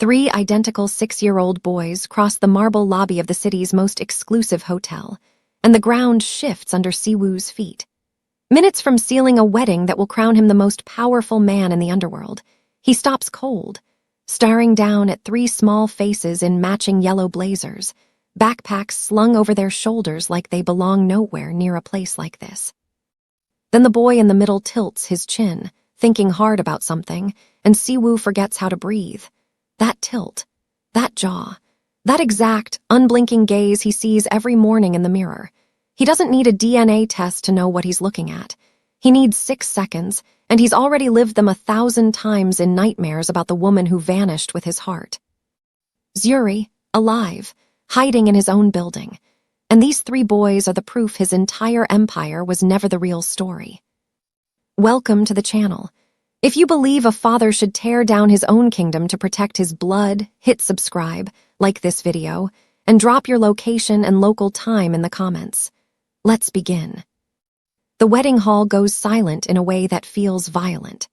Three identical 6-year-old boys cross the marble lobby of the city's most exclusive hotel, and the ground shifts under Siwoo's feet. Minutes from sealing a wedding that will crown him the most powerful man in the underworld, he stops cold, staring down at three small faces in matching yellow blazers, backpacks slung over their shoulders like they belong nowhere near a place like this. Then the boy in the middle tilts his chin, thinking hard about something, and Siwoo forgets how to breathe. That tilt, that jaw, that exact, unblinking gaze he sees every morning in the mirror. He doesn't need a DNA test to know what he's looking at. He needs 6 seconds, and he's already lived them 1,000 times in nightmares about the woman who vanished with his heart. Zuri, alive, hiding in his own building. And these three boys are the proof his entire empire was never the real story. Welcome to the channel. If you believe a father should tear down his own kingdom to protect his blood, hit subscribe, like this video, and drop your location and local time in the comments. Let's begin. The wedding hall goes silent in a way that feels violent.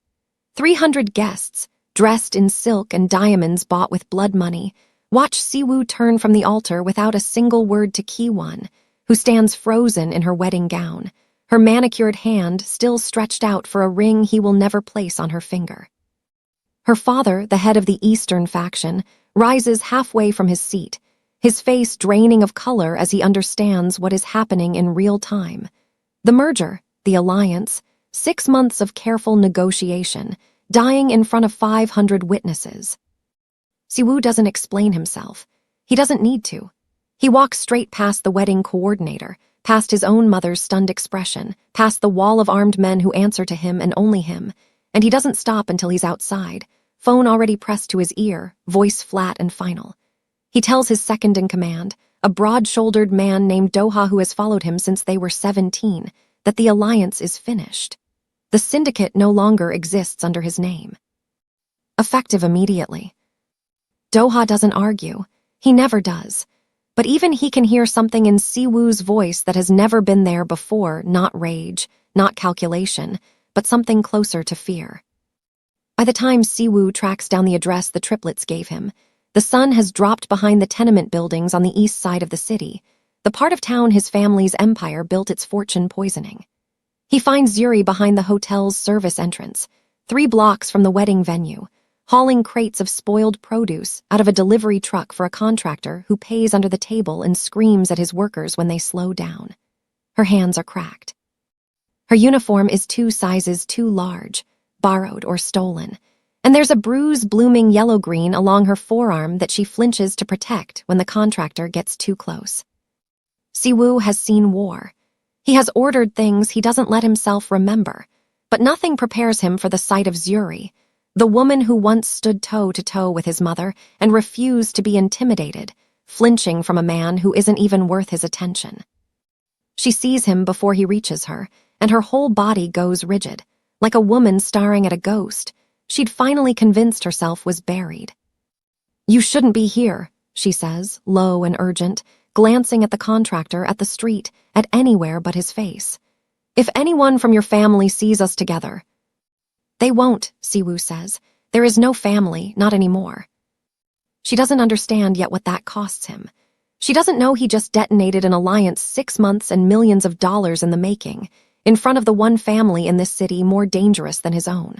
300 guests, dressed in silk and diamonds bought with blood money, watch Siwoo turn from the altar without a single word to Ki-won, who stands frozen in her wedding gown, her manicured hand still stretched out for a ring he will never place on her finger. Her father, the head of the Eastern faction, rises halfway from his seat, his face draining of color as he understands what is happening in real time. The merger, the alliance, 6 months of careful negotiation, dying in front of 500 witnesses. Siwoo doesn't explain himself. He doesn't need to. He walks straight past the wedding coordinator, past his own mother's stunned expression, past the wall of armed men who answer to him and only him, and he doesn't stop until he's outside, phone already pressed to his ear, voice flat and final. He tells his second in command, a broad-shouldered man named Doha who has followed him since they were 17, that the alliance is finished. The syndicate no longer exists under his name. Effective immediately. Doha doesn't argue. He never does. But even he can hear something in Siwoo's voice that has never been there before, not rage, not calculation, but something closer to fear. By the time Siwoo tracks down the address the triplets gave him, the sun has dropped behind the tenement buildings on the east side of the city, the part of town his family's empire built its fortune poisoning. He finds Zuri behind the hotel's service entrance, 3 blocks from the wedding venue, hauling crates of spoiled produce out of a delivery truck for a contractor who pays under the table and screams at his workers when they slow down. Her hands are cracked. Her uniform is 2 sizes too large, borrowed or stolen, and there's a bruise blooming yellow-green along her forearm that she flinches to protect when the contractor gets too close. Siwoo has seen war. He has ordered things he doesn't let himself remember, but nothing prepares him for the sight of Zuri, the woman who once stood toe-to-toe with his mother and refused to be intimidated, flinching from a man who isn't even worth his attention. She sees him before he reaches her, and her whole body goes rigid, like a woman staring at a ghost she'd finally convinced herself was buried. "You shouldn't be here," she says, low and urgent, glancing at the contractor, at the street, at anywhere but his face. "If anyone from your family sees us together—" "They won't," Siwoo says. "There is no family, not anymore." She doesn't understand yet what that costs him. She doesn't know he just detonated an alliance 6 months and millions of dollars in the making, in front of the one family in this city more dangerous than his own.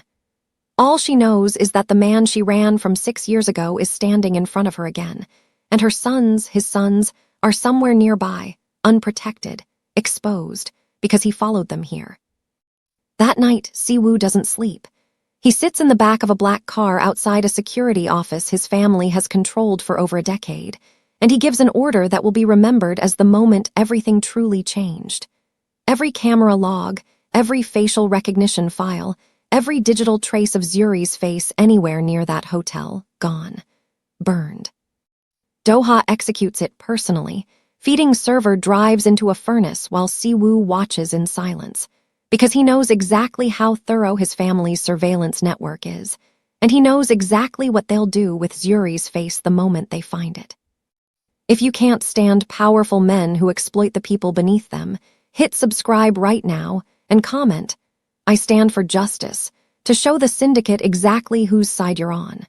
All she knows is that the man she ran from 6 years ago is standing in front of her again, and her sons, his sons, are somewhere nearby, unprotected, exposed, because he followed them here. That night, Siwoo doesn't sleep. He sits in the back of a black car outside a security office his family has controlled for over a decade, and he gives an order that will be remembered as the moment everything truly changed. Every camera log, every facial recognition file, every digital trace of Zuri's face anywhere near that hotel, gone. Burned. Doha executes it personally. Feeding server drives into a furnace while Siwoo watches in silence, because he knows exactly how thorough his family's surveillance network is, and he knows exactly what they'll do with Zuri's face the moment they find it. If you can't stand powerful men who exploit the people beneath them, hit subscribe right now and comment, "I stand for justice," to show the syndicate exactly whose side you're on.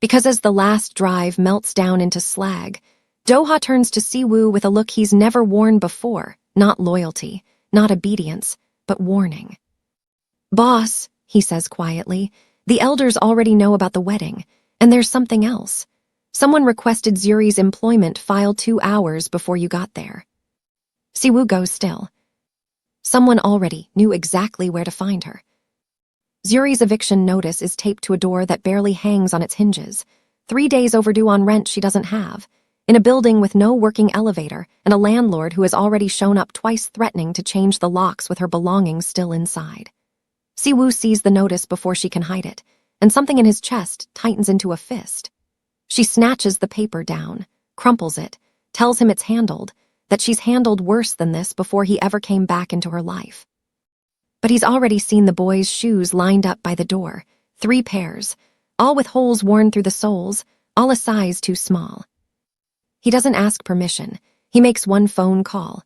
Because as the last drive melts down into slag, Doha turns to Siwoo with a look he's never worn before, not loyalty, not obedience, but warning. "Boss," he says quietly, "the elders already know about the wedding, and there's something else. Someone requested Zuri's employment file 2 hours before you got there." Siwoo goes still. Someone already knew exactly where to find her. Zuri's eviction notice is taped to a door that barely hangs on its hinges. 3 days overdue on rent she doesn't have, in a building with no working elevator and a landlord who has already shown up twice threatening to change the locks with her belongings still inside. Siwoo sees the notice before she can hide it, and something in his chest tightens into a fist. She snatches the paper down, crumples it, tells him it's handled, that she's handled worse than this before he ever came back into her life. But he's already seen the boys' shoes lined up by the door, 3 pairs, all with holes worn through the soles, all a size too small. He doesn't ask permission. He makes one phone call.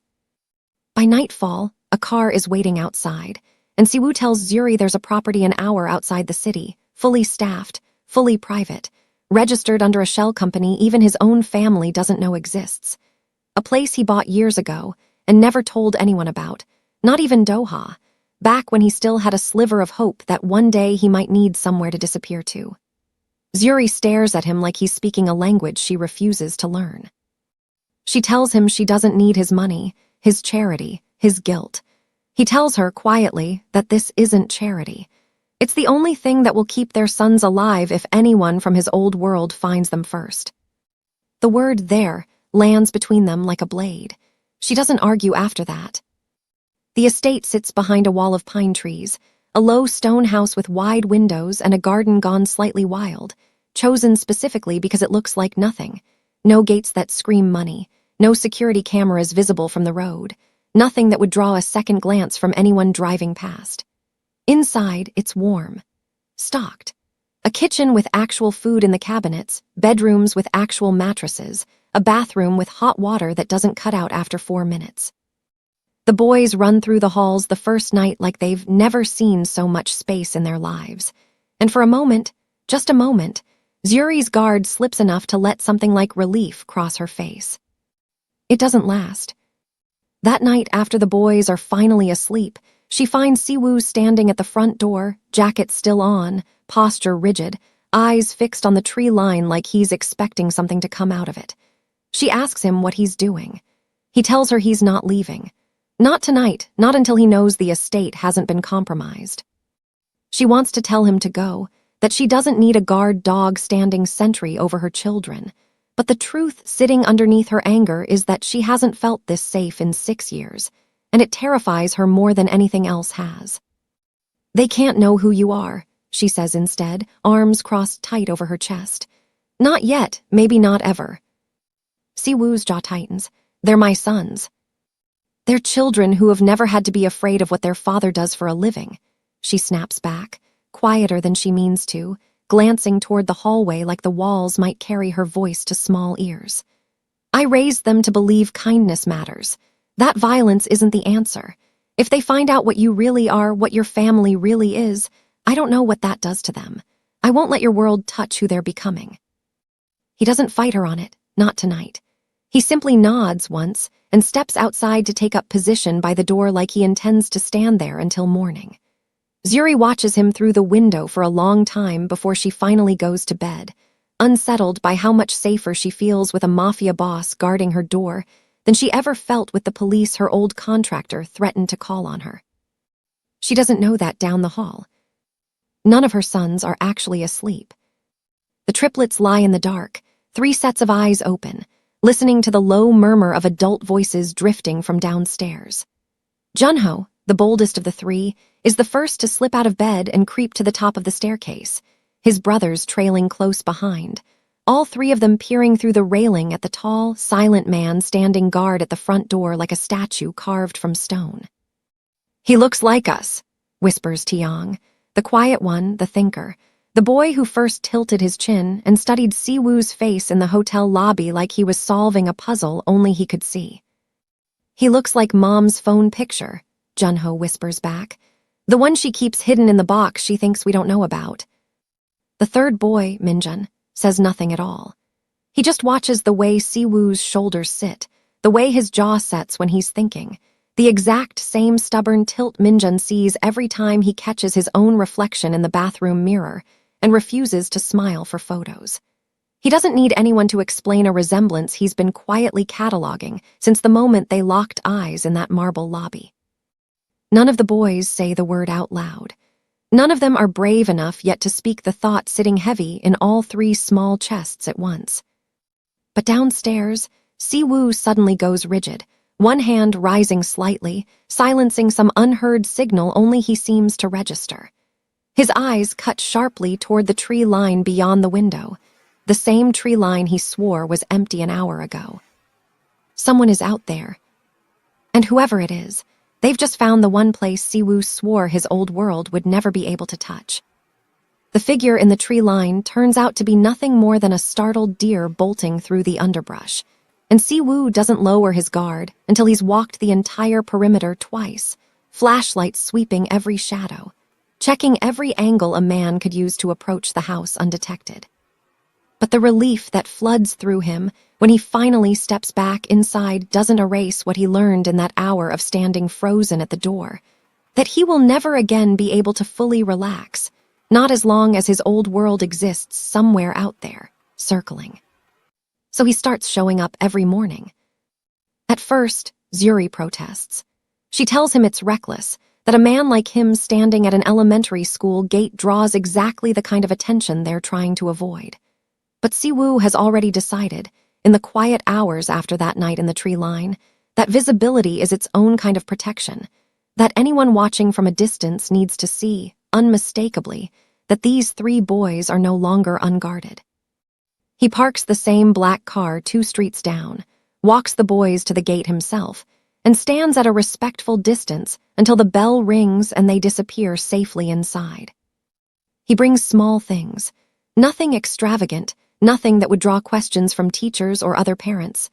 By nightfall, a car is waiting outside, and Siwoo tells Zuri there's a property an hour outside the city, fully staffed, fully private, registered under a shell company even his own family doesn't know exists. A place he bought years ago and never told anyone about, not even Doha, back when he still had a sliver of hope that one day he might need somewhere to disappear to. Zuri stares at him like he's speaking a language she refuses to learn. She tells him she doesn't need his money, his charity, his guilt. He tells her quietly that this isn't charity. It's the only thing that will keep their sons alive if anyone from his old world finds them first. The word "there" lands between them like a blade. She doesn't argue after that. The estate sits behind a wall of pine trees, a low stone house with wide windows and a garden gone slightly wild, chosen specifically because it looks like nothing. No gates that scream money, no security cameras visible from the road, nothing that would draw a second glance from anyone driving past. Inside, it's warm, stocked. A kitchen with actual food in the cabinets, bedrooms with actual mattresses, a bathroom with hot water that doesn't cut out after 4 minutes. The boys run through the halls the first night like they've never seen so much space in their lives. And for a moment, just a moment, Zuri's guard slips enough to let something like relief cross her face. It doesn't last. That night, after the boys are finally asleep, she finds Siwoo standing at the front door, jacket still on, posture rigid, eyes fixed on the tree line like he's expecting something to come out of it. She asks him what he's doing. He tells her he's not leaving. Not tonight, not until he knows the estate hasn't been compromised. She wants to tell him to go, that she doesn't need a guard dog standing sentry over her children. But the truth sitting underneath her anger is that she hasn't felt this safe in 6 years, and it terrifies her more than anything else has. "They can't know who you are," she says instead, arms crossed tight over her chest. "Not yet, maybe not ever." Siwoo's jaw tightens. "They're my sons. They're children who have never had to be afraid of what their father does for a living." She snaps back, quieter than she means to, glancing toward the hallway like the walls might carry her voice to small ears. "I raised them to believe kindness matters. That violence isn't the answer. If they find out what you really are, what your family really is, I don't know what that does to them. I won't let your world touch who they're becoming." He doesn't fight her on it, not tonight. He simply nods once and steps outside to take up position by the door like he intends to stand there until morning. Zuri watches him through the window for a long time before she finally goes to bed, unsettled by how much safer she feels with a mafia boss guarding her door than she ever felt with the police her old contractor threatened to call on her. She doesn't know that down the hall. None of her sons are actually asleep. The triplets lie in the dark, 3 sets of eyes open, listening to the low murmur of adult voices drifting from downstairs. Junho, the boldest of the 3, is the first to slip out of bed and creep to the top of the staircase, his brothers trailing close behind, all 3 of them peering through the railing at the tall, silent man standing guard at the front door like a statue carved from stone. "He looks like us," whispers Tiang, the quiet one, the thinker, the boy who first tilted his chin and studied Siwoo's face in the hotel lobby like he was solving a puzzle only he could see. "He looks like Mom's phone picture," Junho whispers back, "the one she keeps hidden in the box she thinks we don't know about." "The third boy, Minjun," says nothing at all. He just watches the way Siwoo's shoulders sit, the way his jaw sets when he's thinking, the exact same stubborn tilt Minjun sees every time he catches his own reflection in the bathroom mirror and refuses to smile for photos. He doesn't need anyone to explain a resemblance he's been quietly cataloging since the moment they locked eyes in that marble lobby. None of the boys say the word out loud. None of them are brave enough yet to speak the thought sitting heavy in all three small chests at once. But downstairs, Siwoo suddenly goes rigid, one hand rising slightly, silencing some unheard signal only he seems to register. His eyes cut sharply toward the tree line beyond the window, the same tree line he swore was empty an hour ago. Someone is out there. And whoever it is, they've just found the one place Siwoo swore his old world would never be able to touch. The figure in the tree line turns out to be nothing more than a startled deer bolting through the underbrush, and Siwoo doesn't lower his guard until he's walked the entire perimeter twice, flashlights sweeping every shadow, checking every angle a man could use to approach the house undetected. But the relief that floods through him when he finally steps back inside doesn't erase what he learned in that hour of standing frozen at the door, that he will never again be able to fully relax, not as long as his old world exists somewhere out there, circling. So he starts showing up every morning. At first, Zuri protests. She tells him it's reckless, that a man like him standing at an elementary school gate draws exactly the kind of attention they're trying to avoid. But Siwoo has already decided, in the quiet hours after that night in the tree line, that visibility is its own kind of protection, that anyone watching from a distance needs to see, unmistakably, that these three boys are no longer unguarded. He parks the same black car 2 streets down, walks the boys to the gate himself, and stands at a respectful distance until the bell rings and they disappear safely inside. He brings small things, nothing extravagant, nothing that would draw questions from teachers or other parents.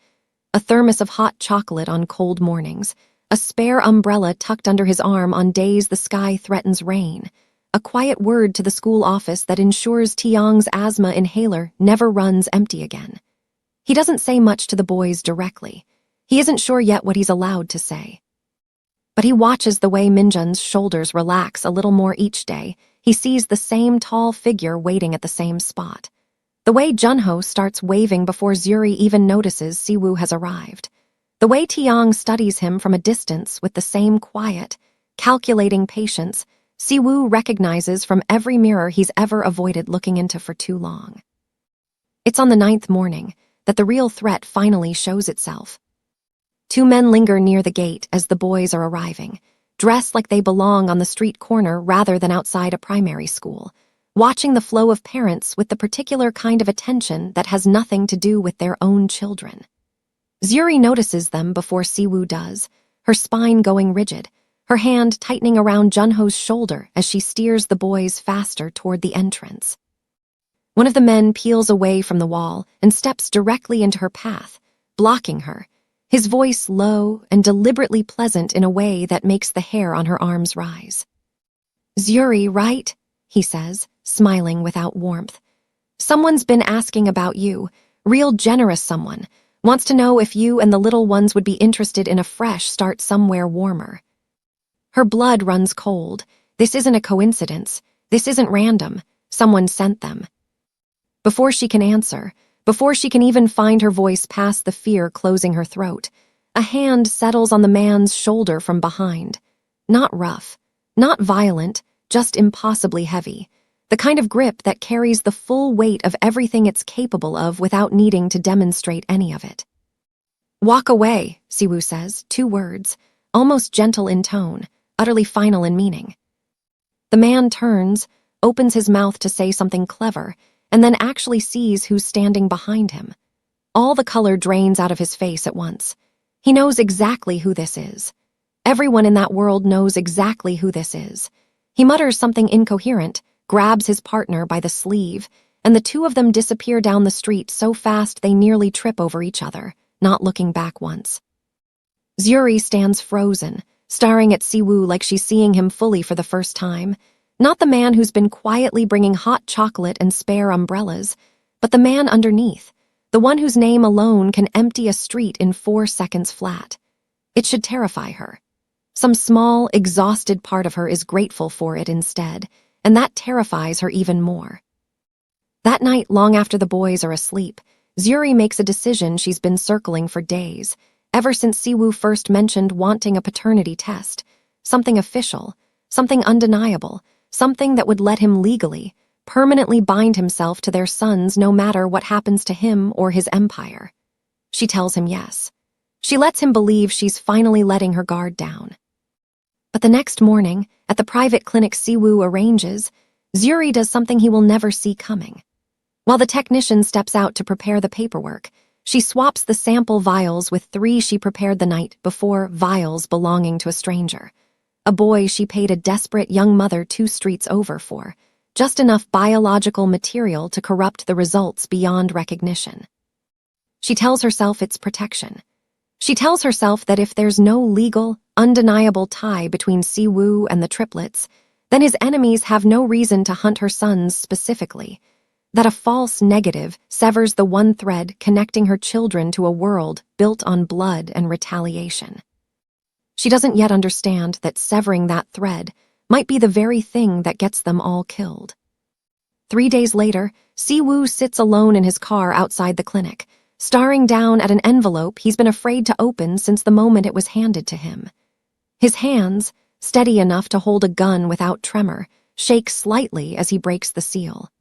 A thermos of hot chocolate on cold mornings, a spare umbrella tucked under his arm on days the sky threatens rain, a quiet word to the school office that ensures Tiang's asthma inhaler never runs empty again. He doesn't say much to the boys directly. He isn't sure yet what he's allowed to say. But he watches the way Minjun's shoulders relax a little more each day. He sees the same tall figure waiting at the same spot. The way Junho starts waving before Zuri even notices Siwoo has arrived. The way Tiang studies him from a distance with the same quiet, calculating patience Siwoo recognizes from every mirror he's ever avoided looking into for too long. It's on the 9th morning that the real threat finally shows itself. 2 men linger near the gate as the boys are arriving, dressed like they belong on the street corner rather than outside a primary school, watching the flow of parents with the particular kind of attention that has nothing to do with their own children. Zuri notices them before Siwoo does, her spine going rigid, her hand tightening around Junho's shoulder as she steers the boys faster toward the entrance. One of the men peels away from the wall and steps directly into her path, blocking her, his voice low and deliberately pleasant in a way that makes the hair on her arms rise. "Zuri, right?" he says, smiling without warmth. "Someone's been asking about you, real generous someone, wants to know if you and the little ones would be interested in a fresh start somewhere warmer." Her blood runs cold. This isn't a coincidence. This isn't random. Someone sent them. Before she can answer, before she can even find her voice past the fear closing her throat, a hand settles on the man's shoulder from behind. Not rough, not violent, just impossibly heavy. The kind of grip that carries the full weight of everything it's capable of without needing to demonstrate any of it. "Walk away," Siwoo says, 2 words, almost gentle in tone, utterly final in meaning. The man turns, opens his mouth to say something clever, and then actually sees who's standing behind him. All the color drains out of his face at once. He knows exactly who this is. Everyone in that world knows exactly who this is. He mutters something incoherent, grabs his partner by the sleeve, and the 2 of them disappear down the street so fast they nearly trip over each other, not looking back once. Zuri stands frozen, staring at Siwoo like she's seeing him fully for the first time. Not the man who's been quietly bringing hot chocolate and spare umbrellas, But the man underneath, the one whose name alone can empty a street in 4 seconds flat, it should terrify her. Some small, exhausted part of her is grateful for it instead, and that terrifies her even more. That night, long after the boys are asleep, Zuri makes a decision she's been circling for days, ever since Siwoo first mentioned wanting a paternity test, something official, something undeniable, something that would let him legally, permanently bind himself to their sons no matter what happens to him or his empire. She tells him yes. She lets him believe she's finally letting her guard down. But the next morning, at the private clinic Siwoo arranges, Zuri does something he will never see coming. While the technician steps out to prepare the paperwork, she swaps the sample vials with 3 she prepared the night before vials belonging to a stranger, a boy she paid a desperate young mother 2 streets over for, just enough biological material to corrupt the results beyond recognition. She tells herself it's protection. She tells herself that if there's no legal, undeniable tie between Siwoo and the triplets, then his enemies have no reason to hunt her sons specifically, that a false negative severs the one thread connecting her children to a world built on blood and retaliation. She doesn't yet understand that severing that thread might be the very thing that gets them all killed. 3 days later, Siwoo sits alone in his car outside the clinic, staring down at an envelope he's been afraid to open since the moment it was handed to him. His hands, steady enough to hold a gun without tremor, shake slightly as he breaks the seal.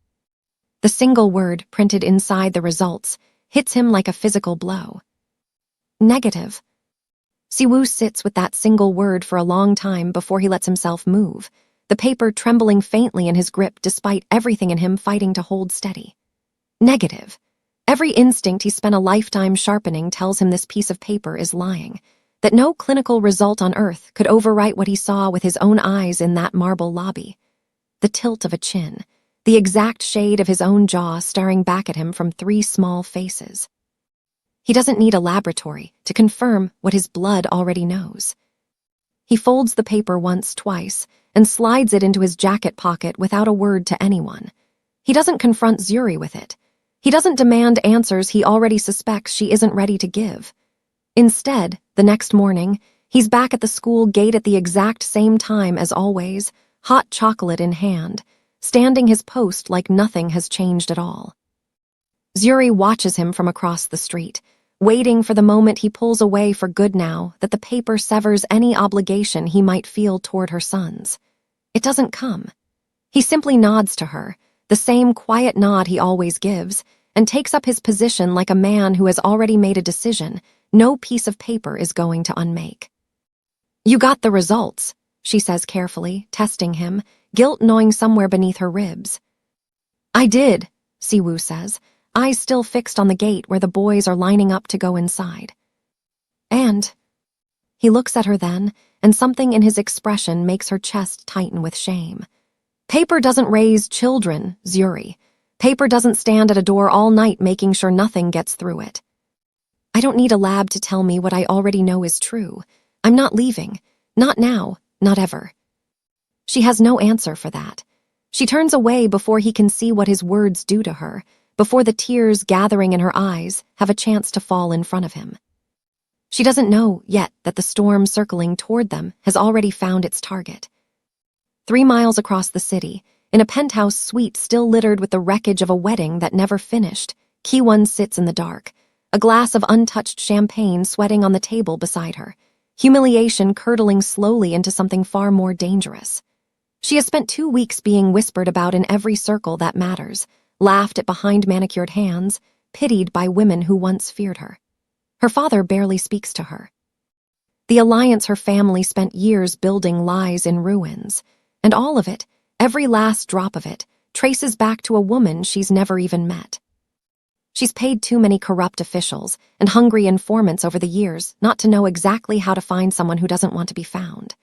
The single word printed inside the results hits him like a physical blow. Negative. Siwoo sits with that single word for a long time before he lets himself move, the paper trembling faintly in his grip despite everything in him fighting to hold steady. Negative. Every instinct he spent a lifetime sharpening tells him this piece of paper is lying, that no clinical result on Earth could overwrite what he saw with his own eyes in that marble lobby. The tilt of a chin, the exact shade of his own jaw staring back at him from 3 small faces. He doesn't need a laboratory to confirm what his blood already knows. He folds the paper once, twice, and slides it into his jacket pocket without a word to anyone. He doesn't confront Zuri with it. He doesn't demand answers he already suspects she isn't ready to give. Instead, the next morning, he's back at the school gate at the exact same time as always, hot chocolate in hand, standing his post like nothing has changed at all. Zuri watches him from across the street, waiting for the moment he pulls away for good now that the paper severs any obligation he might feel toward her sons. It doesn't come. He simply nods to her, the same quiet nod he always gives, and takes up his position like a man who has already made a decision no piece of paper is going to unmake. "You got the results," she says carefully, testing him, guilt gnawing somewhere beneath her ribs. "I did," Siwoo says, eyes still fixed on the gate where the boys are lining up to go inside. "And?" He looks at her then, and something in his expression makes her chest tighten with shame. "Paper doesn't raise children, Zuri. Paper doesn't stand at a door all night making sure nothing gets through it. I don't need a lab to tell me what I already know is true. I'm not leaving. Not now, not ever." She has no answer for that. She turns away before he can see what his words do to her, before the tears gathering in her eyes have a chance to fall in front of him. She doesn't know yet that the storm circling toward them has already found its target. 3 miles across the city, in a penthouse suite still littered with the wreckage of a wedding that never finished, Ki-won sits in the dark, a glass of untouched champagne sweating on the table beside her, humiliation curdling slowly into something far more dangerous. She has spent 2 weeks being whispered about in every circle that matters, laughed at behind manicured hands, pitied by women who once feared her. Her father barely speaks to her. The alliance her family spent years building lies in ruins, and all of it, every last drop of it, traces back to a woman she's never even met. She's paid too many corrupt officials and hungry informants over the years not to know exactly how to find someone who doesn't want to be found.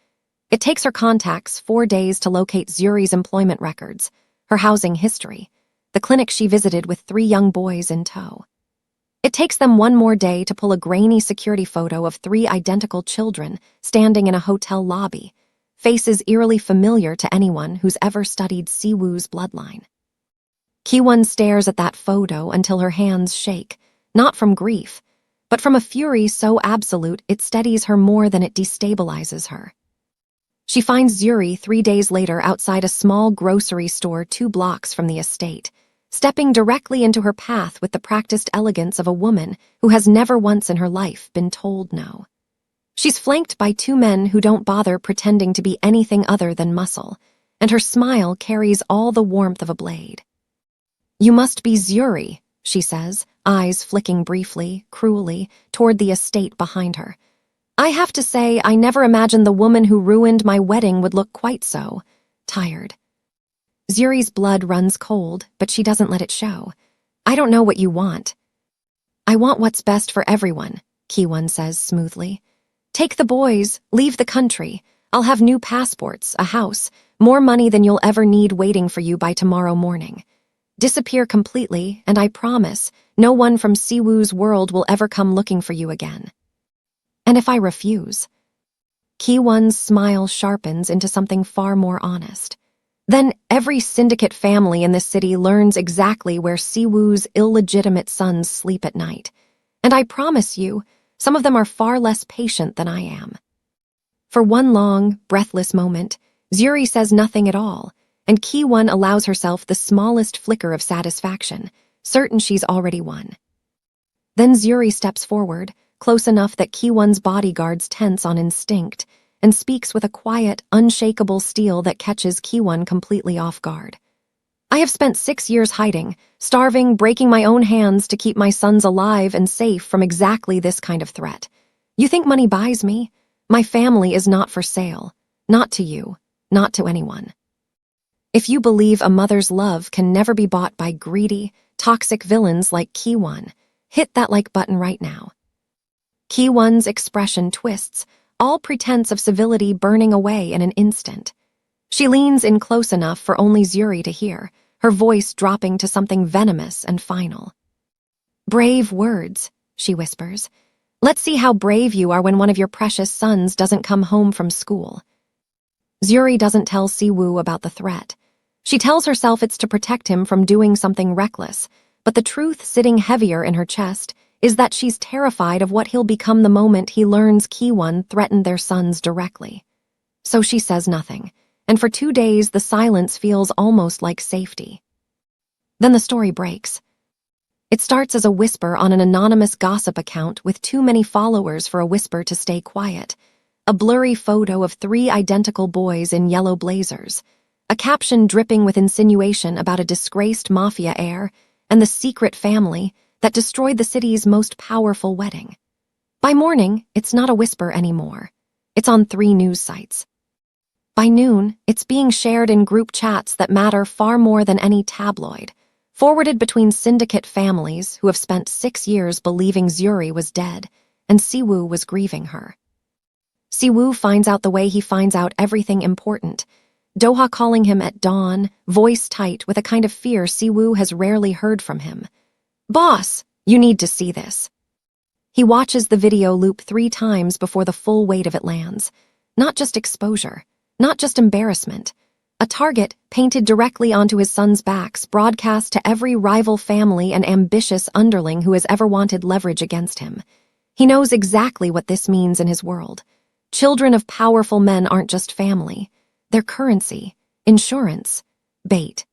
It takes her contacts 4 days to locate Zuri's employment records, her housing history, the clinic she visited with 3 young boys in tow. It takes them 1 more day to pull a grainy security photo of 3 identical children standing in a hotel lobby, faces eerily familiar to anyone who's ever studied Siwoo's bloodline. Ki-won stares at that photo until her hands shake, not from grief, but from a fury so absolute it steadies her more than it destabilizes her. She finds Zuri 3 days later outside a small grocery store 2 blocks from the estate, stepping directly into her path with the practiced elegance of a woman who has never once in her life been told no. She's flanked by 2 men who don't bother pretending to be anything other than muscle, and her smile carries all the warmth of a blade. "You must be Zuri," she says, eyes flicking briefly, cruelly, toward the estate behind her. "I have to say, I never imagined the woman who ruined my wedding would look quite so tired." Zuri's blood runs cold, but she doesn't let it show. "I don't know what you want." "I want what's best for everyone," Ki-won says smoothly. "Take the boys, leave the country. I'll have new passports, a house, more money than you'll ever need waiting for you by tomorrow morning. Disappear completely, and I promise, no one from Siwoo's world will ever come looking for you again." "And if I refuse?" Ki-won's smile sharpens into something far more honest. "Then every syndicate family in this city learns exactly where Siwoo's illegitimate sons sleep at night. And I promise you, some of them are far less patient than I am." For one long, breathless moment, Zuri says nothing at all, and Ki-won allows herself the smallest flicker of satisfaction, certain she's already won. Then Zuri steps forward, close enough that Ki-won's bodyguards tense on instinct, and speaks with a quiet, unshakable steel that catches Ki-won completely off guard. "I have spent 6 years hiding, starving, breaking my own hands to keep my sons alive and safe from exactly this kind of threat. You think money buys me? My family is not for sale. Not to you. Not to anyone. If you believe a mother's love can never be bought by greedy, toxic villains like Ki-won, hit that like button right now." Ki-won's expression twists, all pretense of civility burning away in an instant. She leans in close enough for only Zuri to hear, her voice dropping to something venomous and final. "Brave words," she whispers. "Let's see how brave you are when one of your precious sons doesn't come home from school." Zuri doesn't tell Siwoo about the threat. She tells herself it's to protect him from doing something reckless, but the truth sitting heavier in her chest is that she's terrified of what he'll become the moment he learns Ki-won threatened their sons directly. So she says nothing, and for 2 days the silence feels almost like safety. Then the story breaks. It starts as a whisper on an anonymous gossip account with too many followers for a whisper to stay quiet. A blurry photo of 3 identical boys in yellow blazers, a caption dripping with insinuation about a disgraced mafia heir and the secret family that destroyed the city's most powerful wedding. By morning, it's not a whisper anymore. It's on 3 news sites. By noon, it's being shared in group chats that matter far more than any tabloid, forwarded between syndicate families who have spent 6 years believing Zuri was dead and Siwoo was grieving her. Siwoo finds out the way he finds out everything important, Doha calling him at dawn, voice tight with a kind of fear Siwoo has rarely heard from him. "Boss, you need to see this." He watches the video loop 3 times before the full weight of it lands. Not just exposure, not just embarrassment. A target painted directly onto his sons' backs, broadcast to every rival family and ambitious underling who has ever wanted leverage against him. He knows exactly what this means in his world. Children of powerful men aren't just family. They're currency, insurance, bait.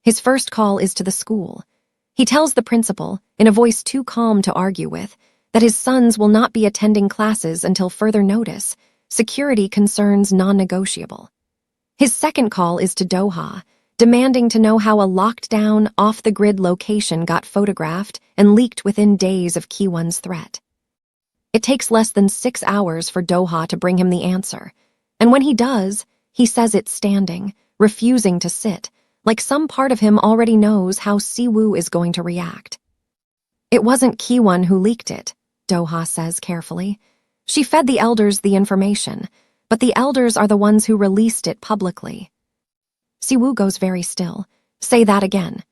His first call is to the school. He tells the principal, in a voice too calm to argue with, that his sons will not be attending classes until further notice, security concerns non-negotiable. His second call is to Doha, demanding to know how a locked-down, off-the-grid location got photographed and leaked within days of Ki-won's threat. It takes less than 6 hours for Doha to bring him the answer, and when he does, he says it standing, refusing to sit, like some part of him already knows how Siwoo is going to react. "It wasn't Ki-won who leaked it," Doha says carefully. "She fed the elders the information, but the elders are the ones who released it publicly." Siwoo goes very still. "Say that again."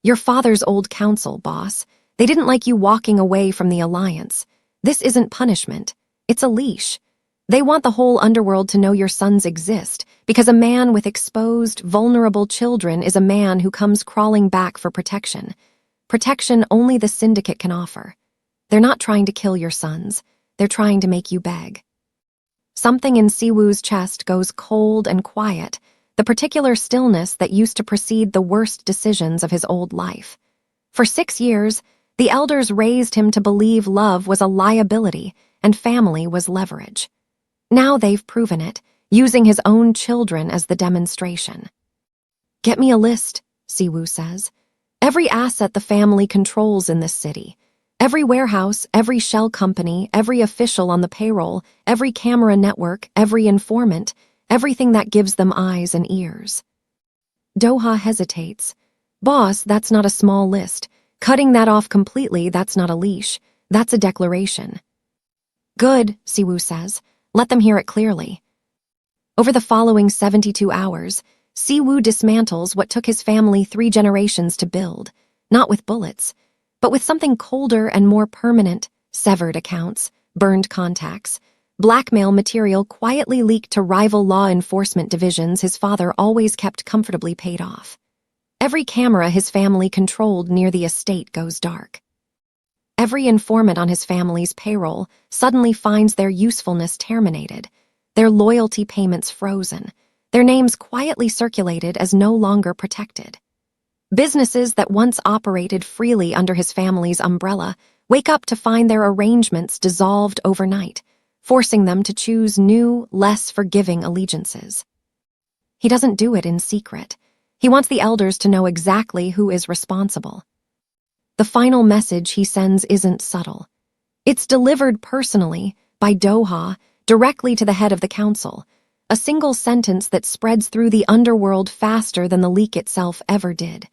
"Your father's old council, boss. They didn't like you walking away from the alliance. This isn't punishment. It's a leash. They want the whole underworld to know your sons exist, because a man with exposed, vulnerable children is a man who comes crawling back for protection. Protection only the syndicate can offer. They're not trying to kill your sons. They're trying to make you beg. Something in Siwoo's chest goes cold and quiet, the particular stillness that used to precede the worst decisions of his old life. For 6 years, the elders raised him to believe love was a liability and family was leverage. Now they've proven it, using his own children as the demonstration. "Get me a list," Siwoo says. "Every asset the family controls in this city. Every warehouse, every shell company, every official on the payroll, every camera network, every informant, everything that gives them eyes and ears." Doha hesitates. "Boss, that's not a small list. Cutting that off completely, that's not a leash. That's a declaration." "Good," Siwoo says. "Let them hear it clearly." Over the following 72 hours, Siwoo dismantles what took his family 3 generations to build, not with bullets, but with something colder and more permanent: severed accounts, burned contacts, blackmail material quietly leaked to rival law enforcement divisions his father always kept comfortably paid off. Every camera his family controlled near the estate goes dark. Every informant on his family's payroll suddenly finds their usefulness terminated, their loyalty payments frozen, their names quietly circulated as no longer protected. Businesses that once operated freely under his family's umbrella wake up to find their arrangements dissolved overnight, forcing them to choose new, less forgiving allegiances. He doesn't do it in secret. He wants the elders to know exactly who is responsible. The final message he sends isn't subtle. It's delivered personally, by Doha, directly to the head of the council, a single sentence that spreads through the underworld faster than the leak itself ever did.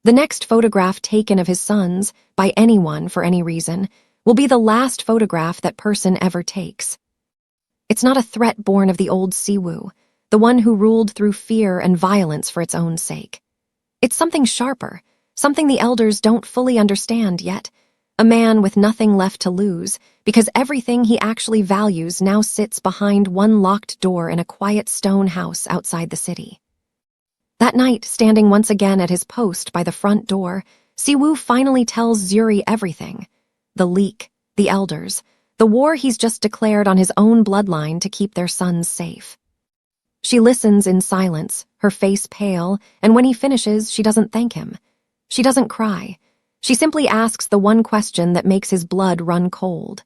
The next photograph taken of his sons, by anyone for any reason, will be the last photograph that person ever takes. It's not a threat born of the old Siwoo, the one who ruled through fear and violence for its own sake. It's something sharper, something the elders don't fully understand yet, a man with nothing left to lose, because everything he actually values now sits behind one locked door in a quiet stone house outside the city. That night, standing once again at his post by the front door, Siwoo finally tells Zuri everything. The leak, the elders, the war he's just declared on his own bloodline to keep their sons safe. She listens in silence, her face pale, and when he finishes, she doesn't thank him. She doesn't cry. She simply asks the one question that makes his blood run cold.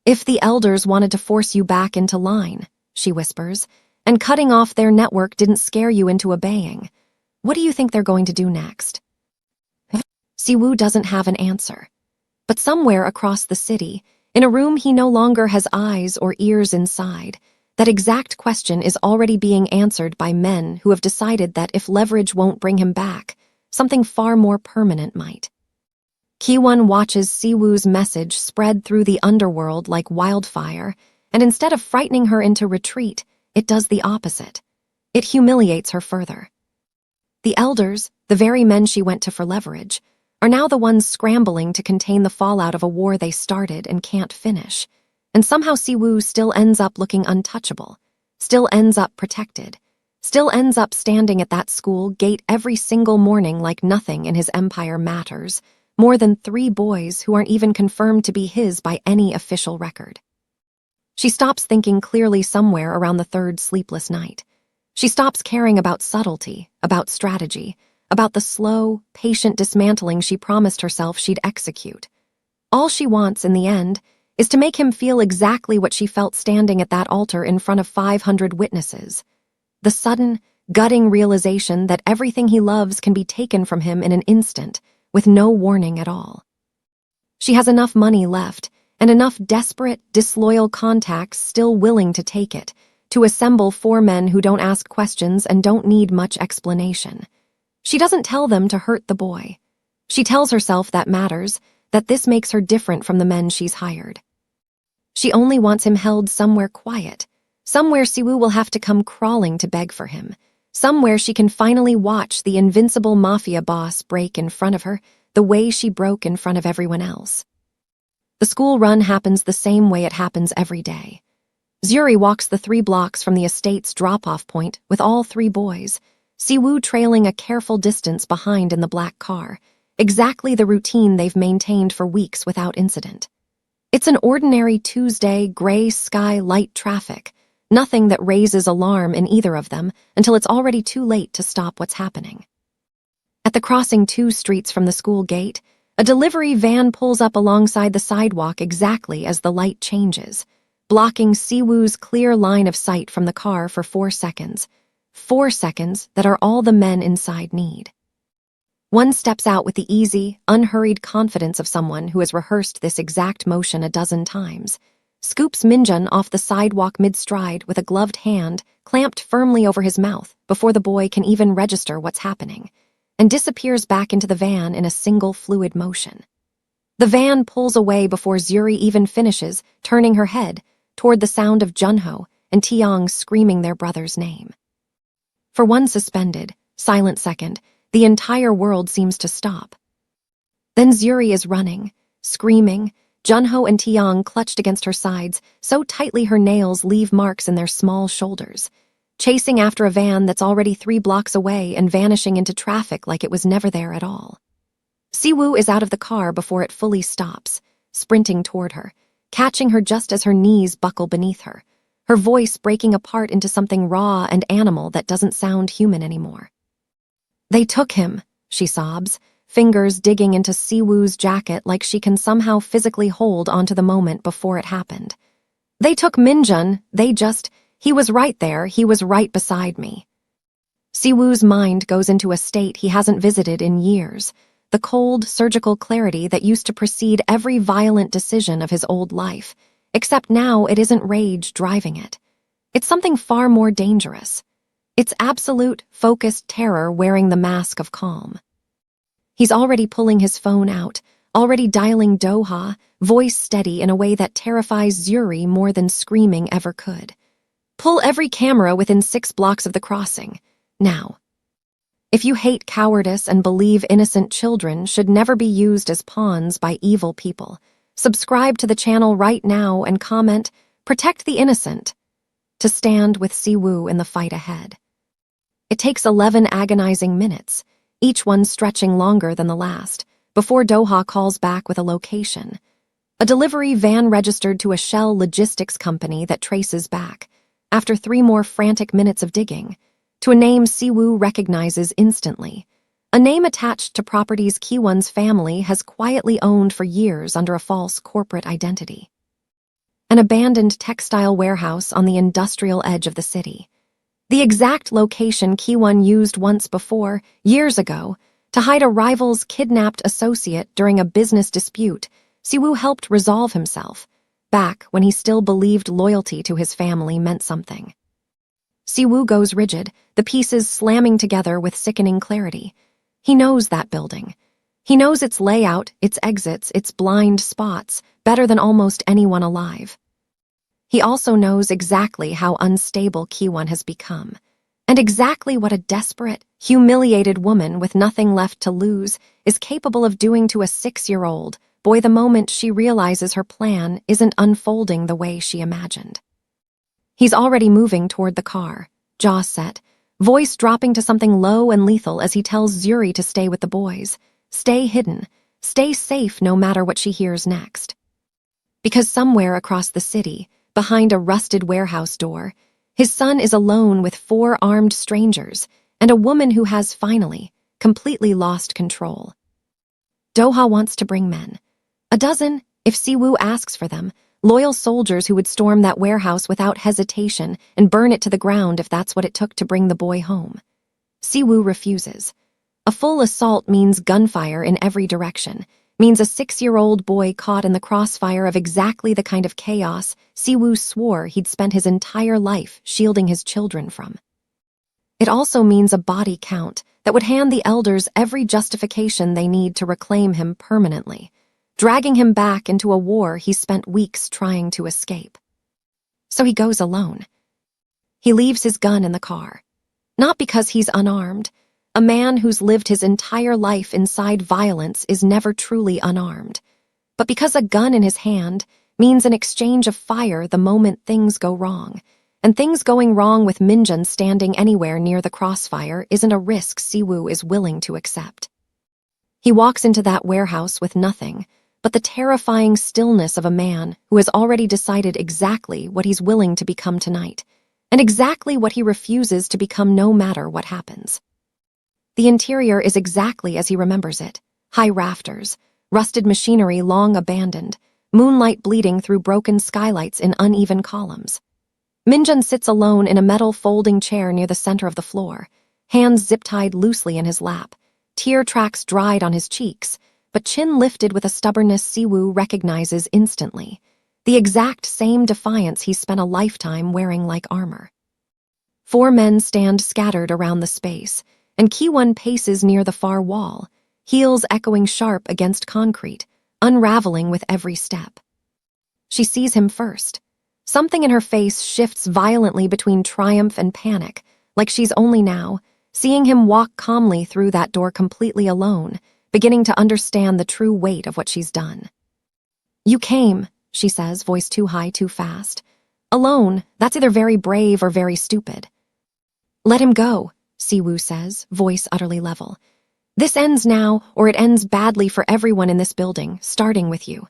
"If the elders wanted to force you back into line," she whispers, "and cutting off their network didn't scare you into obeying, what do you think they're going to do next?" Siwoo doesn't have an answer. But somewhere across the city, in a room he no longer has eyes or ears inside, that exact question is already being answered by men who have decided that if leverage won't bring him back, something far more permanent might. Kiwon watches Siwoo's message spread through the underworld like wildfire, and instead of frightening her into retreat, it does the opposite. It humiliates her further. The elders, the very men she went to for leverage, are now the ones scrambling to contain the fallout of a war they started and can't finish. And somehow Siwoo still ends up looking untouchable, still ends up protected, still ends up standing at that school gate every single morning like nothing in his empire matters, more than 3 boys who aren't even confirmed to be his by any official record. She stops thinking clearly somewhere around the 3rd sleepless night. She stops caring about subtlety, about strategy, about the slow, patient dismantling she promised herself she'd execute. All she wants, in the end, is to make him feel exactly what she felt standing at that altar in front of 500 witnesses. The sudden, gutting realization that everything he loves can be taken from him in an instant, with no warning at all. She has enough money left, and enough desperate, disloyal contacts still willing to take it, to assemble 4 men who don't ask questions and don't need much explanation. She doesn't tell them to hurt the boy. She tells herself that matters, that this makes her different from the men she's hired. She only wants him held somewhere quiet, somewhere Siwoo will have to come crawling to beg for him, somewhere she can finally watch the invincible mafia boss break in front of her the way she broke in front of everyone else. The school run happens the same way it happens every day. Zuri walks the 3 blocks from the estate's drop-off point with all 3 boys, Siwoo trailing a careful distance behind in the black car, exactly the routine they've maintained for weeks without incident. It's an ordinary Tuesday, gray sky, light traffic, nothing that raises alarm in either of them until it's already too late to stop what's happening. At the crossing 2 streets from the school gate, a delivery van pulls up alongside the sidewalk exactly as the light changes, blocking Siwoo's clear line of sight from the car for 4 seconds. 4 seconds that are all the men inside need. One steps out with the easy, unhurried confidence of someone who has rehearsed this exact motion a dozen times, scoops Minjun off the sidewalk mid-stride with a gloved hand clamped firmly over his mouth before the boy can even register what's happening, and disappears back into the van in a single fluid motion. The van pulls away before Zuri even finishes, turning her head toward the sound of Junho and Tiang screaming their brother's name. For one suspended, silent second, the entire world seems to stop. Then Zuri is running, screaming, Junho and Tiang clutched against her sides so tightly her nails leave marks in their small shoulders, chasing after a van that's already 3 blocks away and vanishing into traffic like it was never there at all. Siwoo is out of the car before it fully stops, sprinting toward her, catching her just as her knees buckle beneath her, her voice breaking apart into something raw and animal that doesn't sound human anymore. "They took him," she sobs, fingers digging into Siwoo's jacket like she can somehow physically hold onto the moment before it happened. "They took Minjun, he was right there, he was right beside me." Siwoo's mind goes into a state he hasn't visited in years, the cold, surgical clarity that used to precede every violent decision of his old life, except now it isn't rage driving it. It's something far more dangerous. It's absolute, focused terror wearing the mask of calm. He's already pulling his phone out, already dialing Doha, voice steady in a way that terrifies Zuri more than screaming ever could. "Pull every camera within 6 blocks of the crossing. Now." If you hate cowardice and believe innocent children should never be used as pawns by evil people, subscribe to the channel right now and comment, "Protect the innocent," to stand with Siwoo in the fight ahead. It takes 11 agonizing minutes, each one stretching longer than the last, before Doha calls back with a location. A delivery van registered to a Shell logistics company that traces back, after 3 more frantic minutes of digging, to a name Siwoo recognizes instantly, a name attached to properties Kiwon's family has quietly owned for years under a false corporate identity. An abandoned textile warehouse on the industrial edge of the city. The exact location Kiwon used once before, years ago, to hide a rival's kidnapped associate during a business dispute Siwoo helped resolve himself, back when he still believed loyalty to his family meant something. Siwoo goes rigid, the pieces slamming together with sickening clarity. He knows that building. He knows its layout, its exits, its blind spots, better than almost anyone alive. He also knows exactly how unstable Kiwon has become, and exactly what a desperate, humiliated woman with nothing left to lose is capable of doing to a 6-year-old boy the moment she realizes her plan isn't unfolding the way she imagined. He's already moving toward the car, jaw set, voice dropping to something low and lethal as he tells Zuri to stay with the boys, stay hidden, stay safe no matter what she hears next. Because somewhere across the city, behind a rusted warehouse door, his son is alone with 4 armed strangers and a woman who has finally, completely lost control. Doha wants to bring men. A dozen, if Siwoo asks for them, loyal soldiers who would storm that warehouse without hesitation and burn it to the ground if that's what it took to bring the boy home. Siwoo refuses. A full assault means gunfire in every direction, means a 6-year-old boy caught in the crossfire of exactly the kind of chaos Siwoo swore he'd spent his entire life shielding his children from. It also means a body count that would hand the elders every justification they need to reclaim him permanently, dragging him back into a war he spent weeks trying to escape. So he goes alone. He leaves his gun in the car. Not because he's unarmed. A man who's lived his entire life inside violence is never truly unarmed. But because a gun in his hand means an exchange of fire the moment things go wrong. And things going wrong with Minjun standing anywhere near the crossfire isn't a risk Siwoo is willing to accept. He walks into that warehouse with nothing but the terrifying stillness of a man who has already decided exactly what he's willing to become tonight, and exactly what he refuses to become no matter what happens. The interior is exactly as he remembers it: high rafters, rusted machinery long abandoned, moonlight bleeding through broken skylights in uneven columns. Minjun sits alone in a metal folding chair near the center of the floor, hands zip-tied loosely in his lap, tear tracks dried on his cheeks, but chin lifted with a stubbornness Siwoo recognizes instantly, the exact same defiance he's spent a lifetime wearing like armor. 4 men stand scattered around the space, and Ki-won paces near the far wall, heels echoing sharp against concrete, unraveling with every step. She sees him first. Something in her face shifts violently between triumph and panic, like she's only now, seeing him walk calmly through that door completely alone, beginning to understand the true weight of what she's done. "You came," she says, voice too high, too fast. "Alone, that's either very brave or very stupid." "Let him go," Siwoo says, voice utterly level. "This ends now, or it ends badly for everyone in this building, starting with you."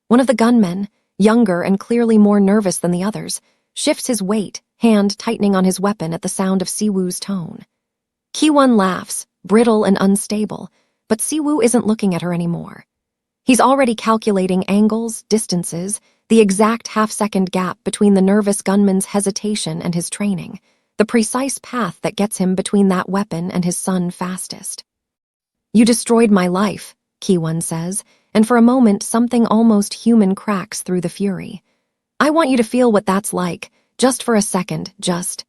One of the gunmen, younger and clearly more nervous than the others, shifts his weight, hand tightening on his weapon at the sound of Siwoo's tone. Ki-won laughs, brittle and unstable, but Siwoo isn't looking at her anymore. He's already calculating angles, distances, the exact half-second gap between the nervous gunman's hesitation and his training, the precise path that gets him between that weapon and his son fastest. "You destroyed my life," Ki-won says, and for a moment something almost human cracks through the fury. "I want you to feel what that's like, just for a second, just."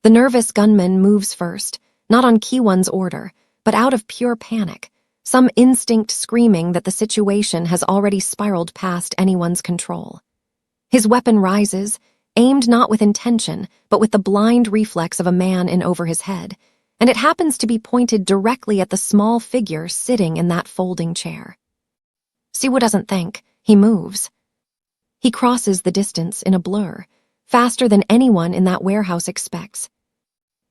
The nervous gunman moves first, not on Ki-won's order, but out of pure panic, some instinct screaming that the situation has already spiraled past anyone's control. His weapon rises, aimed not with intention, but with the blind reflex of a man in over his head, and it happens to be pointed directly at the small figure sitting in that folding chair. Siwoo doesn't think, he moves. He crosses the distance in a blur, faster than anyone in that warehouse expects.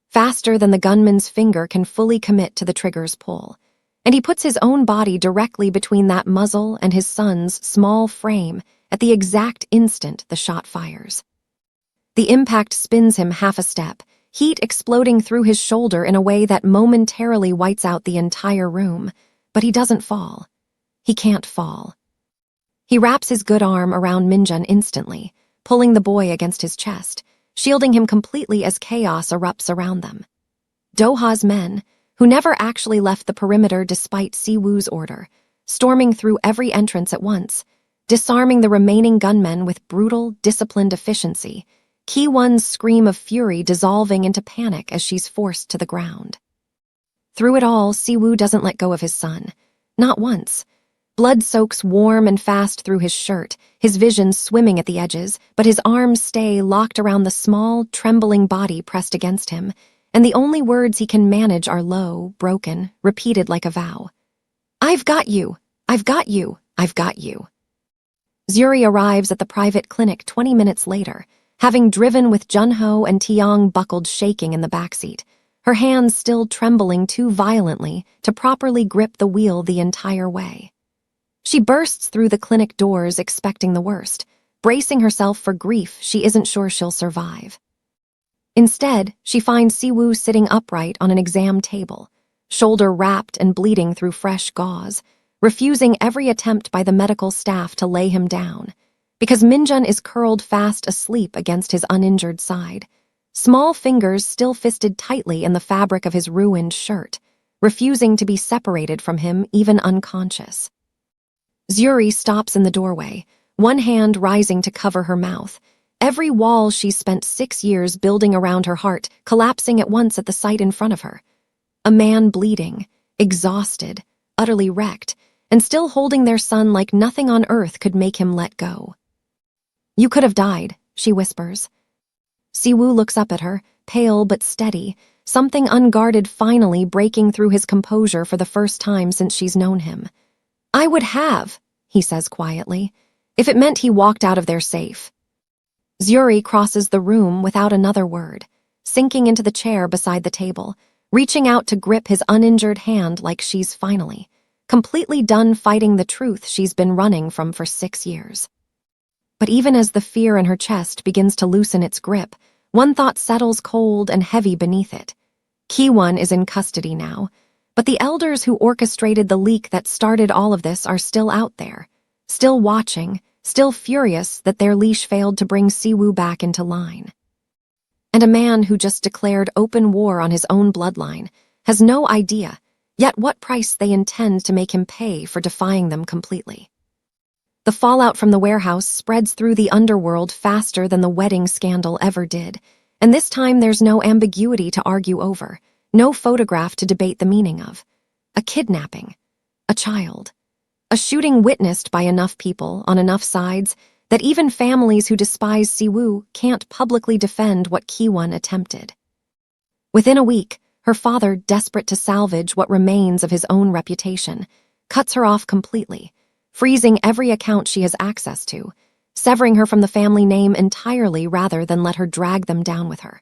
Faster than the gunman's finger can fully commit to the trigger's pull, and he puts his own body directly between that muzzle and his son's small frame at the exact instant the shot fires. The impact spins him half a step, heat exploding through his shoulder in a way that momentarily whites out the entire room, but he doesn't fall. He can't fall. He wraps his good arm around Minjun instantly, pulling the boy against his chest, shielding him completely as chaos erupts around them. Doha's men, who never actually left the perimeter despite Siwoo's order, storming through every entrance at once, disarming the remaining gunmen with brutal, disciplined efficiency, Ki-won's scream of fury dissolving into panic as she's forced to the ground. Through it all, Siwoo doesn't let go of his son. Not once. Blood soaks warm and fast through his shirt, his vision swimming at the edges, but his arms stay locked around the small, trembling body pressed against him, and the only words he can manage are low, broken, repeated like a vow. "I've got you! I've got you! I've got you!" Zuri arrives at the private clinic 20 minutes later, having driven with Junho and Tiang buckled shaking in the backseat, her hands still trembling too violently to properly grip the wheel the entire way. She bursts through the clinic doors expecting the worst, bracing herself for grief she isn't sure she'll survive. Instead, she finds Siwoo sitting upright on an exam table, shoulder wrapped and bleeding through fresh gauze, refusing every attempt by the medical staff to lay him down, because Minjun is curled fast asleep against his uninjured side, small fingers still fisted tightly in the fabric of his ruined shirt, refusing to be separated from him even unconscious. Zuri stops in the doorway, one hand rising to cover her mouth, every wall she's spent 6 years building around her heart collapsing at once at the sight in front of her. A man bleeding, exhausted, utterly wrecked, and still holding their son like nothing on earth could make him let go. "You could have died," she whispers. Siwoo looks up at her, pale but steady, something unguarded finally breaking through his composure for the first time since she's known him. "I would have," he says quietly. if it meant he walked out of there safe. Zuri crosses the room without another word, sinking into the chair beside the table, reaching out to grip his uninjured hand like she's finally, completely done fighting the truth she's been running from for 6 years. But even as the fear in her chest begins to loosen its grip, one thought settles cold and heavy beneath it. Ki-won is in custody now, but the elders who orchestrated the leak that started all of this are still out there, still watching, still furious that their leash failed to bring Siwoo back into line. And a man who just declared open war on his own bloodline has no idea yet what price they intend to make him pay for defying them completely. The fallout from the warehouse spreads through the underworld faster than the wedding scandal ever did, and this time there's no ambiguity to argue over, no photograph to debate the meaning of. A kidnapping, a child, a shooting witnessed by enough people on enough sides that even families who despise Siwoo can't publicly defend what Ki-won attempted. Within a week, her father, desperate to salvage what remains of his own reputation, cuts her off completely, freezing every account she has access to, severing her from the family name entirely rather than let her drag them down with her.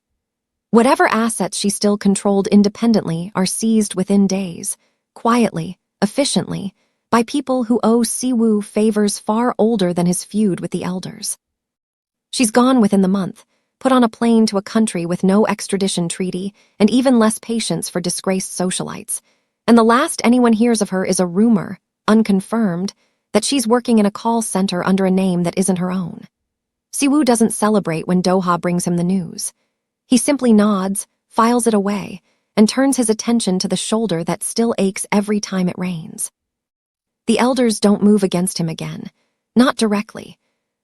Whatever assets she still controlled independently are seized within days, quietly, efficiently, by people who owe Siwoo favors far older than his feud with the elders. She's gone within the month, put on a plane to a country with no extradition treaty and even less patience for disgraced socialites, and the last anyone hears of her is a rumor, unconfirmed, that she's working in a call center under a name that isn't her own. Siwoo doesn't celebrate when Doha brings him the news. He simply nods, files it away, and turns his attention to the shoulder that still aches every time it rains. The elders don't move against him again, not directly.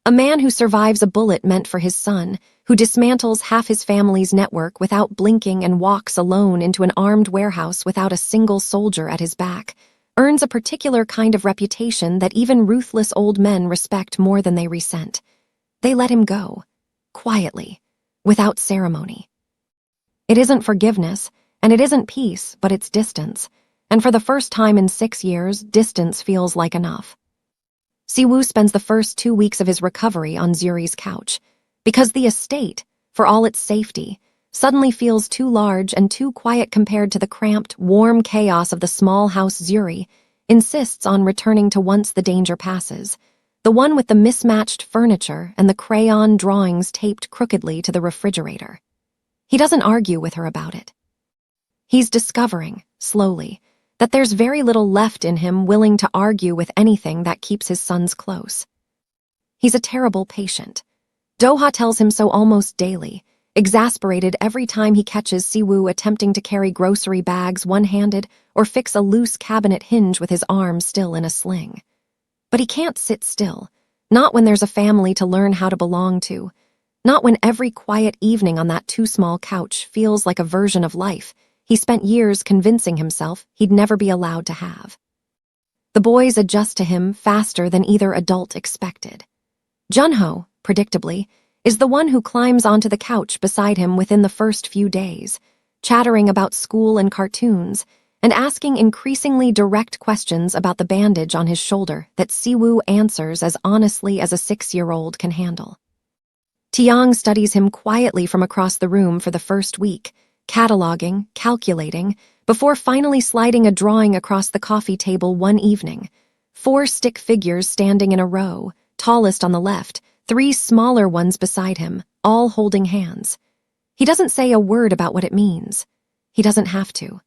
A man who survives a bullet meant for his son, who dismantles half his family's network without blinking and walks alone into an armed warehouse without a single soldier at his back, earns a particular kind of reputation that even ruthless old men respect more than they resent. They let him go, quietly, without ceremony. It isn't forgiveness, and it isn't peace, but it's distance, and for the first time in 6 years, distance feels like enough. Siwoo spends the first 2 weeks of his recovery on Zuri's couch, because the estate, for all its safety, suddenly feels too large and too quiet compared to the cramped, warm chaos of the small house Zuri insists on returning to once the danger passes, the one with the mismatched furniture and the crayon drawings taped crookedly to the refrigerator. He doesn't argue with her about it. He's discovering, slowly, that there's very little left in him willing to argue with anything that keeps his sons close. He's a terrible patient. Doha tells him so almost daily, exasperated every time he catches Siwoo attempting to carry grocery bags one-handed or fix a loose cabinet hinge with his arm still in a sling. But he can't sit still, not when there's a family to learn how to belong to, not when every quiet evening on that too-small couch feels like a version of life he spent years convincing himself he'd never be allowed to have. The boys adjust to him faster than either adult expected. Junho, predictably, is the one who climbs onto the couch beside him within the first few days, chattering about school and cartoons, and asking increasingly direct questions about the bandage on his shoulder that Siwoo answers as honestly as a 6-year-old can handle. Tiang studies him quietly from across the room for the first week, cataloging, calculating, before finally sliding a drawing across the coffee table one evening. 4 stick figures standing in a row, tallest on the left, 3 smaller ones beside him, all holding hands. He doesn't say a word about what it means. He doesn't have to.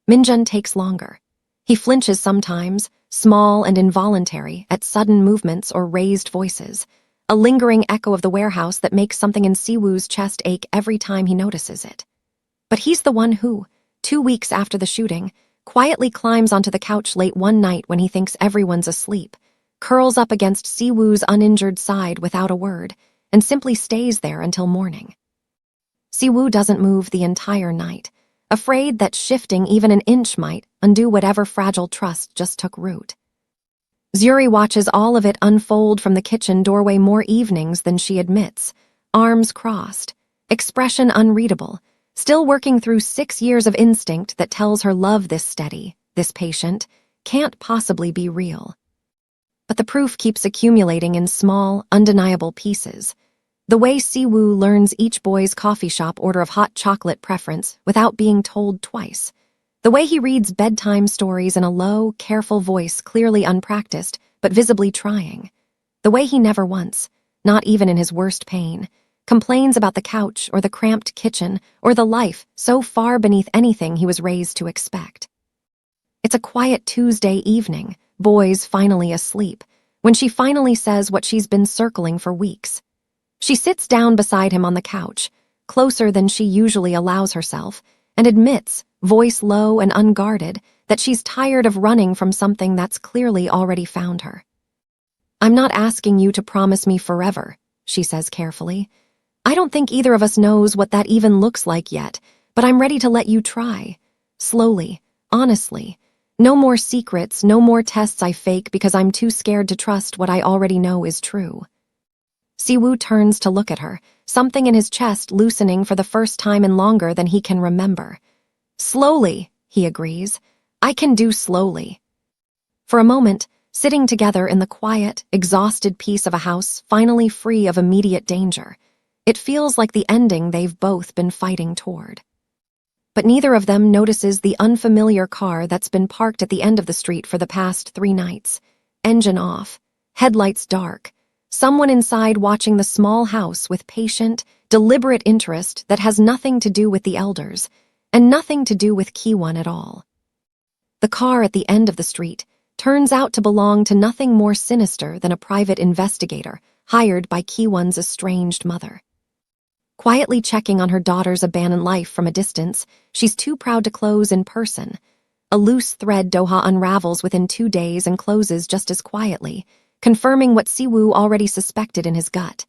Minjun takes longer. He flinches sometimes, small and involuntary, at sudden movements or raised voices, a lingering echo of the warehouse that makes something in Siwoo's chest ache every time he notices it. But he's the one who, 2 weeks after the shooting, quietly climbs onto the couch late one night when he thinks everyone's asleep, curls up against Siwoo's uninjured side without a word, and simply stays there until morning. Siwoo doesn't move the entire night, afraid that shifting even an inch might undo whatever fragile trust just took root. Zuri watches all of it unfold from the kitchen doorway more evenings than she admits, arms crossed, expression unreadable, still working through 6 years of instinct that tells her love this steady, this patient, can't possibly be real. But the proof keeps accumulating in small, undeniable pieces. The way Siwoo learns each boy's coffee shop order of hot chocolate preference without being told twice. The way he reads bedtime stories in a low, careful voice clearly unpracticed, but visibly trying. The way he never once, not even in his worst pain, complains about the couch or the cramped kitchen or the life so far beneath anything he was raised to expect. It's a quiet Tuesday evening, boys finally asleep, when she finally says what she's been circling for weeks. She sits down beside him on the couch, closer than she usually allows herself, and admits, voice low and unguarded, that she's tired of running from something that's clearly already found her. "I'm not asking you to promise me forever," she says carefully. "I don't think either of us knows what that even looks like yet, but I'm ready to let you try. Slowly, honestly. No more secrets, no more tests I fake because I'm too scared to trust what I already know is true." Siwoo turns to look at her, something in his chest loosening for the first time in longer than he can remember. "Slowly," he agrees. "I can do slowly." For a moment, sitting together in the quiet, exhausted peace of a house finally free of immediate danger, it feels like the ending they've both been fighting toward. But neither of them notices the unfamiliar car that's been parked at the end of the street for the past 3 nights. Engine off, headlights dark, someone inside watching the small house with patient, deliberate interest that has nothing to do with the elders, and nothing to do with Kiwon at all. The car at the end of the street turns out to belong to nothing more sinister than a private investigator hired by Kiwon's estranged mother. Quietly checking on her daughter's abandoned life from a distance, she's too proud to close in person. A loose thread Doha unravels within 2 days and closes just as quietly, confirming what Siwoo already suspected in his gut.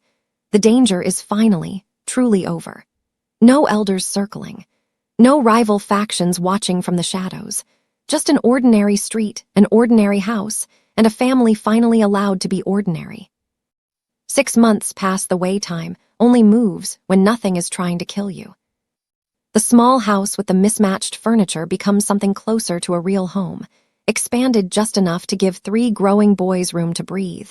The danger is finally, truly over. No elders circling. No rival factions watching from the shadows. Just an ordinary street, an ordinary house, and a family finally allowed to be ordinary. 6 months past the wait time only moves when nothing is trying to kill you. The small house with the mismatched furniture becomes something closer to a real home, expanded just enough to give 3 growing boys room to breathe.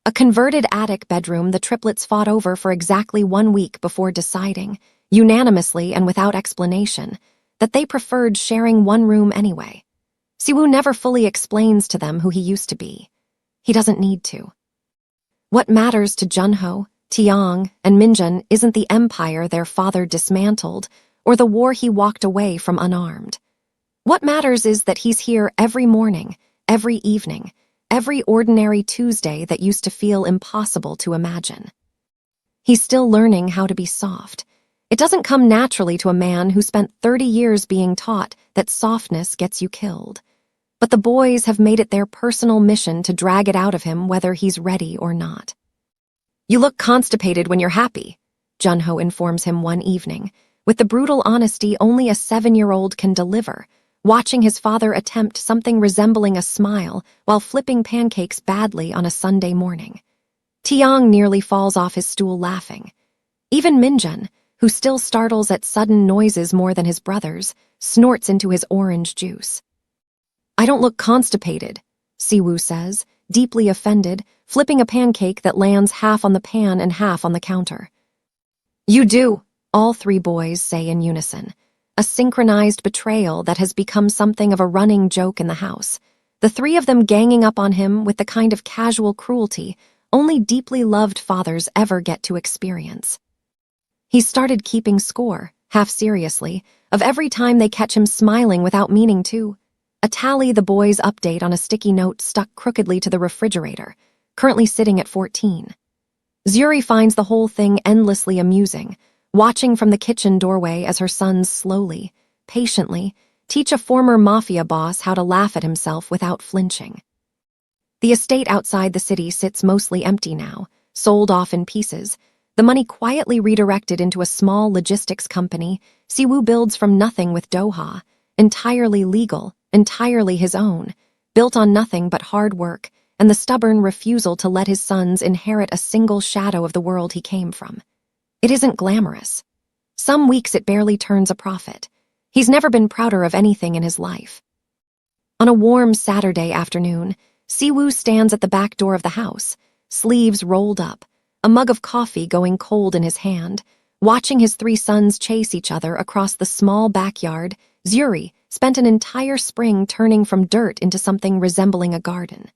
A converted attic bedroom the triplets fought over for exactly 1 week before deciding, unanimously and without explanation, that they preferred sharing one room anyway. Siwoo never fully explains to them who he used to be. He doesn't need to. What matters to Junho, Tiang, and Minjun isn't the empire their father dismantled or the war he walked away from unarmed. What matters is that he's here every morning, every evening, every ordinary Tuesday that used to feel impossible to imagine. He's still learning how to be soft. It doesn't come naturally to a man who spent 30 years being taught that softness gets you killed. But the boys have made it their personal mission to drag it out of him whether he's ready or not. "You look constipated when you're happy," Junho informs him one evening, with the brutal honesty only a 7-year-old can deliver, watching his father attempt something resembling a smile while flipping pancakes badly on a Sunday morning. Tiang nearly falls off his stool laughing. Even Minjun, who still startles at sudden noises more than his brothers, snorts into his orange juice. "I don't look constipated," Siwoo says, deeply offended, flipping a pancake that lands half on the pan and half on the counter. "You do," all 3 boys say in unison, a synchronized betrayal that has become something of a running joke in the house, the 3 of them ganging up on him with the kind of casual cruelty only deeply loved fathers ever get to experience. He's started keeping score, half seriously, of every time they catch him smiling without meaning to. A tally the boys update on a sticky note stuck crookedly to the refrigerator, currently sitting at 14. Zuri finds the whole thing endlessly amusing, watching from the kitchen doorway as her sons slowly, patiently, teach a former mafia boss how to laugh at himself without flinching. The estate outside the city sits mostly empty now, sold off in pieces, the money quietly redirected into a small logistics company Siwoo builds from nothing with Doha, entirely legal, entirely his own, built on nothing but hard work and the stubborn refusal to let his sons inherit a single shadow of the world he came from. It isn't glamorous. Some weeks it barely turns a profit. He's never been prouder of anything in his life. On a warm Saturday afternoon, Siwoo stands at the back door of the house, sleeves rolled up, a mug of coffee going cold in his hand, watching his 3 sons chase each other across the small backyard. Zuri spent an entire spring turning from dirt into something resembling a garden.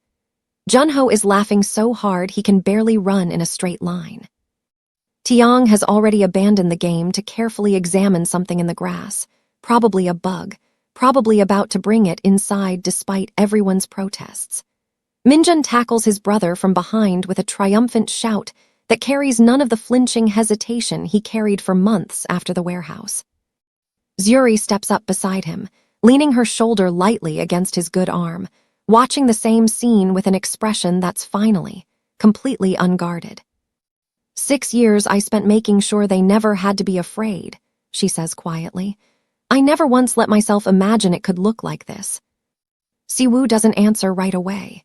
Junho is laughing so hard he can barely run in a straight line. Tiang has already abandoned the game to carefully examine something in the grass, probably a bug, probably about to bring it inside despite everyone's protests. Minjun tackles his brother from behind with a triumphant shout that carries none of the flinching hesitation he carried for months after the warehouse. Zuri steps up beside him, leaning her shoulder lightly against his good arm, watching the same scene with an expression that's finally, completely unguarded. 6 years I spent making sure they never had to be afraid, she says quietly. I never once let myself imagine it could look like this. Siwoo doesn't answer right away.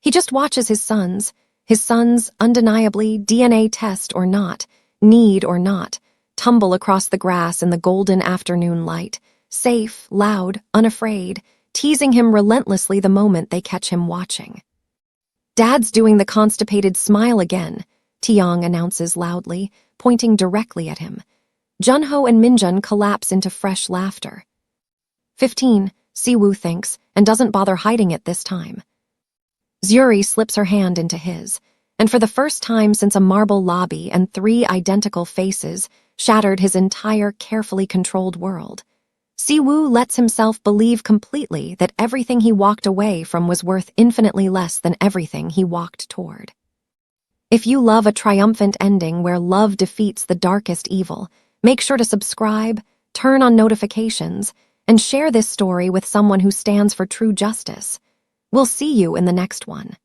He just watches his sons, undeniably, DNA test or not, need or not, tumble across the grass in the golden afternoon light, safe, loud, unafraid, teasing him relentlessly the moment they catch him watching. Dad's doing the constipated smile again, Tiang announces loudly, pointing directly at him. Junho and Minjun collapse into fresh laughter. 15, Siwoo thinks, and doesn't bother hiding it this time. Zuri slips her hand into his, and for the first time since a marble lobby and 3 identical faces shattered his entire carefully controlled world, Siwoo lets himself believe completely that everything he walked away from was worth infinitely less than everything he walked toward. If you love a triumphant ending where love defeats the darkest evil, make sure to subscribe, turn on notifications, and share this story with someone who stands for true justice. We'll see you in the next one.